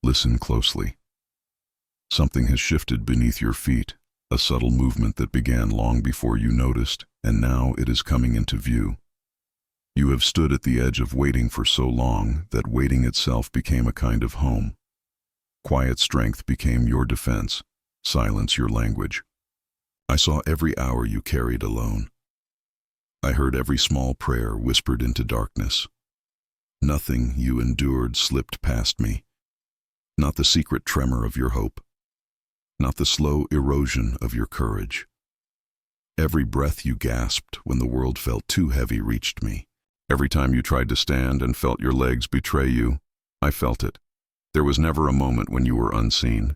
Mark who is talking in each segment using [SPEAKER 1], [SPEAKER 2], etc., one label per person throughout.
[SPEAKER 1] Listen closely. Something has shifted beneath your feet, a subtle movement that began long before you noticed, and now it is coming into view. You have stood at the edge of waiting for so long that waiting itself became a kind of home. Quiet strength became your defense, silence your language. I saw every hour you carried alone. I heard every small prayer whispered into darkness. Nothing you endured slipped past me. Not the secret tremor of your hope. Not the slow erosion of your courage. Every breath you gasped when the world felt too heavy reached me. Every time you tried to stand and felt your legs betray you, I felt it. There was never a moment when you were unseen.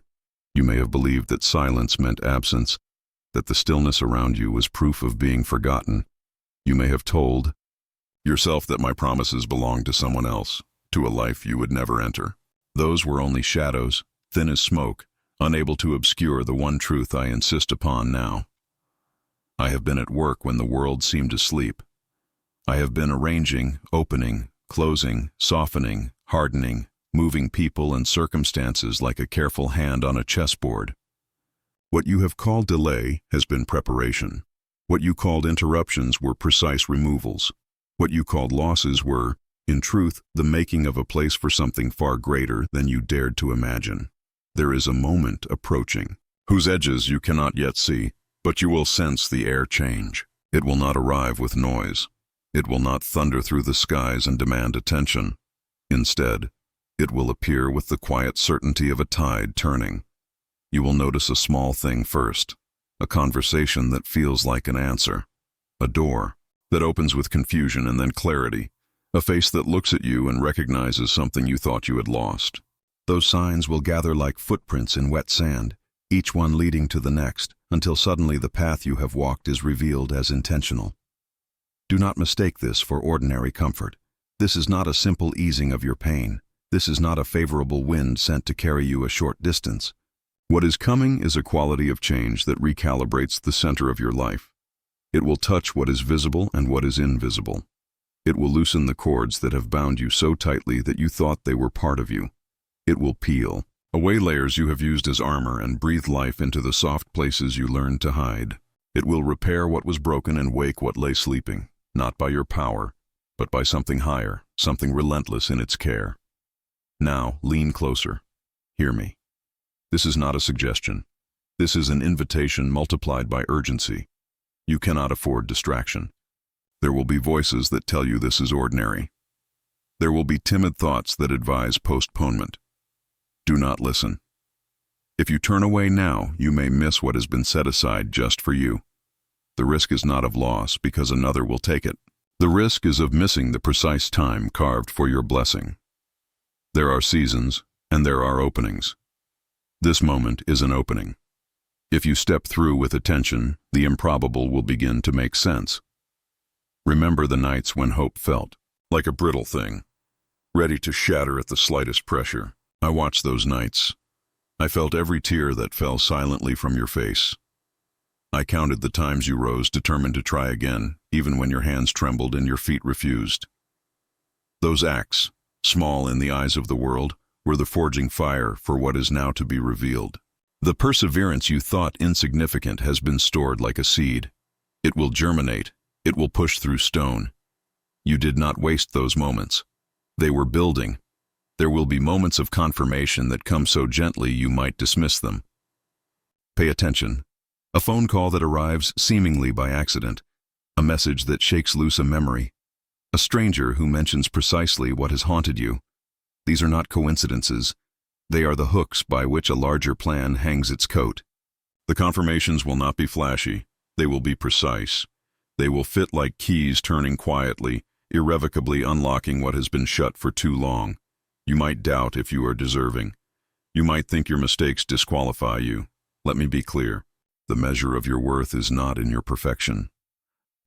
[SPEAKER 1] You may have believed that silence meant absence, that the stillness around you was proof of being forgotten. You may have told yourself that my promises belonged to someone else, to a life you would never enter. Those were only shadows, thin as smoke, unable to obscure the one truth I insist upon now. I have been at work when the world seemed asleep. I have been arranging, opening, closing, softening, hardening, moving people and circumstances like a careful hand on a chessboard. What you have called delay has been preparation. What you called interruptions were precise removals. What you called losses were, in truth, the making of a place for something far greater than you dared to imagine. There is a moment approaching, whose edges you cannot yet see, but you will sense the air change. It will not arrive with noise. It will not thunder through the skies and demand attention. Instead, it will appear with the quiet certainty of a tide turning. You will notice a small thing first, a conversation that feels like an answer, a door that opens with confusion and then clarity, a face that looks at you and recognizes something you thought you had lost. Those signs will gather like footprints in wet sand, each one leading to the next, until suddenly the path you have walked is revealed as intentional. Do not mistake this for ordinary comfort. This is not a simple easing of your pain. This is not a favorable wind sent to carry you a short distance. What is coming is a quality of change that recalibrates the center of your life. It will touch what is visible and what is invisible. It will loosen the cords that have bound you so tightly that you thought they were part of you. It will peel away layers you have used as armor and breathe life into the soft places you learned to hide. It will repair what was broken and wake what lay sleeping, not by your power, but by something higher, something relentless in its care. Now, lean closer. Hear me. This is not a suggestion. This is an invitation multiplied by urgency. You cannot afford distraction. There will be voices that tell you this is ordinary. There will be timid thoughts that advise postponement. Do not listen. If you turn away now, you may miss what has been set aside just for you. The risk is not of loss because another will take it. The risk is of missing the precise time carved for your blessing. There are seasons, and there are openings. This moment is an opening. If you step through with attention, the improbable will begin to make sense. Remember the nights when hope felt like a brittle thing, ready to shatter at the slightest pressure. I watched those nights. I felt every tear that fell silently from your face. I counted the times you rose, determined to try again, even when your hands trembled and your feet refused. Those acts, small in the eyes of the world, were the forging fire for what is now to be revealed. The perseverance you thought insignificant has been stored like a seed. It will germinate. It will push through stone. You did not waste those moments. They were building. There will be moments of confirmation that come so gently you might dismiss them. Pay attention. A phone call that arrives seemingly by accident. A message that shakes loose a memory. A stranger who mentions precisely what has haunted you. These are not coincidences. They are the hooks by which a larger plan hangs its coat. The confirmations will not be flashy. They will be precise. They will fit like keys turning quietly, irrevocably unlocking what has been shut for too long. You might doubt if you are deserving. You might think your mistakes disqualify you. Let me be clear. The measure of your worth is not in your perfection.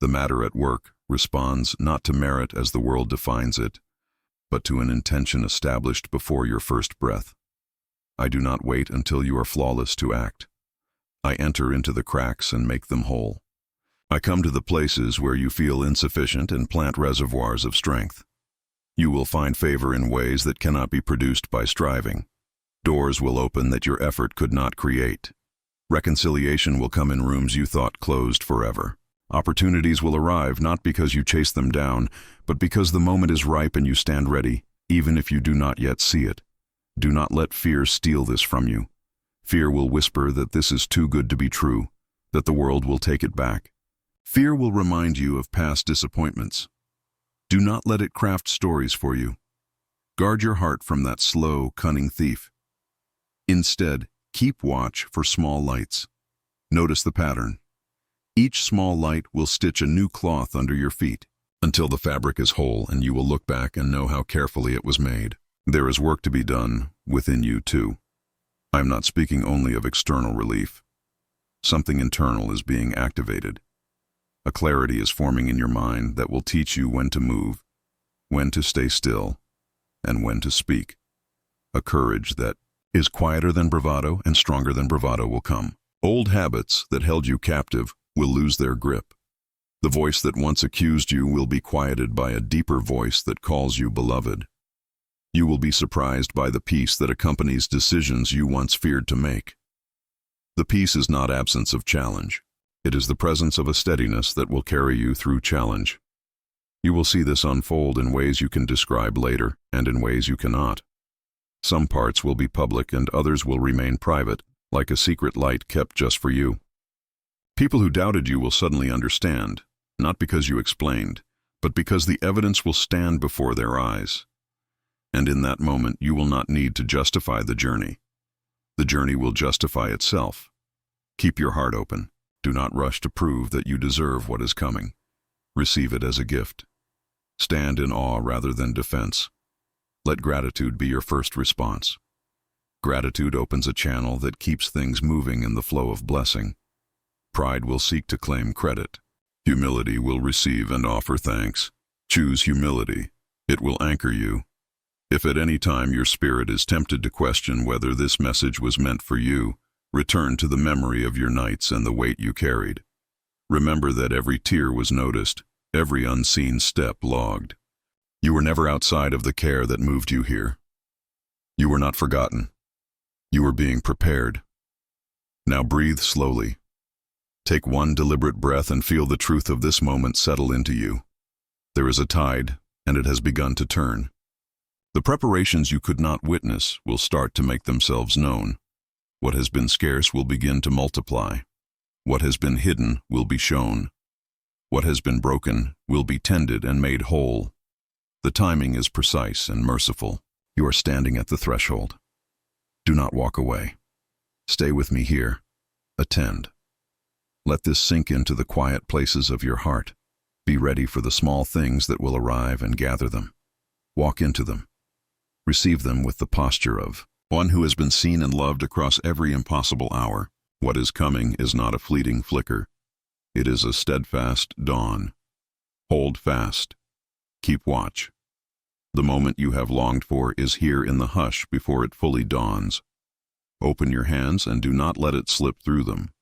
[SPEAKER 1] The matter at work responds not to merit as the world defines it, but to an intention established before your first breath. I do not wait until you are flawless to act. I enter into the cracks and make them whole. I come to the places where you feel insufficient and plant reservoirs of strength. You will find favor in ways that cannot be produced by striving. Doors will open that your effort could not create. Reconciliation will come in rooms you thought closed forever. Opportunities will arrive not because you chase them down, but because the moment is ripe and you stand ready, even if you do not yet see it. Do not let fear steal this from you. Fear will whisper that this is too good to be true, that the world will take it back. Fear will remind you of past disappointments. Do not let it craft stories for you. Guard your heart from that slow, cunning thief. Instead, keep watch for small lights. Notice the pattern. Each small light will stitch a new cloth under your feet until the fabric is whole and you will look back and know how carefully it was made. There is work to be done within you too. I am not speaking only of external relief. Something internal is being activated. A clarity is forming in your mind that will teach you when to move, when to stay still, and when to speak. A courage that is quieter than bravado and stronger than bravado will come. Old habits that held you captive will lose their grip. The voice that once accused you will be quieted by a deeper voice that calls you beloved. You will be surprised by the peace that accompanies decisions you once feared to make. The peace is not absence of challenge. It is the presence of a steadiness that will carry you through challenge. You will see this unfold in ways you can describe later and in ways you cannot. Some parts will be public and others will remain private, like a secret light kept just for you. People who doubted you will suddenly understand, not because you explained, but because the evidence will stand before their eyes. And in that moment, you will not need to justify the journey. The journey will justify itself. Keep your heart open. Do not rush to prove that you deserve what is coming. Receive it as a gift. Stand in awe rather than defense. Let gratitude be your first response. Gratitude opens a channel that keeps things moving in the flow of blessing. Pride will seek to claim credit. Humility will receive and offer thanks. Choose humility. It will anchor you. If at any time your spirit is tempted to question whether this message was meant for you, return to the memory of your nights and the weight you carried. Remember that every tear was noticed, every unseen step logged. You were never outside of the care that moved you here. You were not forgotten. You were being prepared. Now breathe slowly. Take one deliberate breath and feel the truth of this moment settle into you. There is a tide, and it has begun to turn. The preparations you could not witness will start to make themselves known. What has been scarce will begin to multiply. What has been hidden will be shown. What has been broken will be tended and made whole. The timing is precise and merciful. You are standing at the threshold. Do not walk away. Stay with me here. Attend. Let this sink into the quiet places of your heart. Be ready for the small things that will arrive and gather them. Walk into them. Receive them with the posture of one who has been seen and loved across every impossible hour. What is coming is not a fleeting flicker. It is a steadfast dawn. Hold fast. Keep watch. The moment you have longed for is here in the hush before it fully dawns. Open your hands and do not let it slip through them.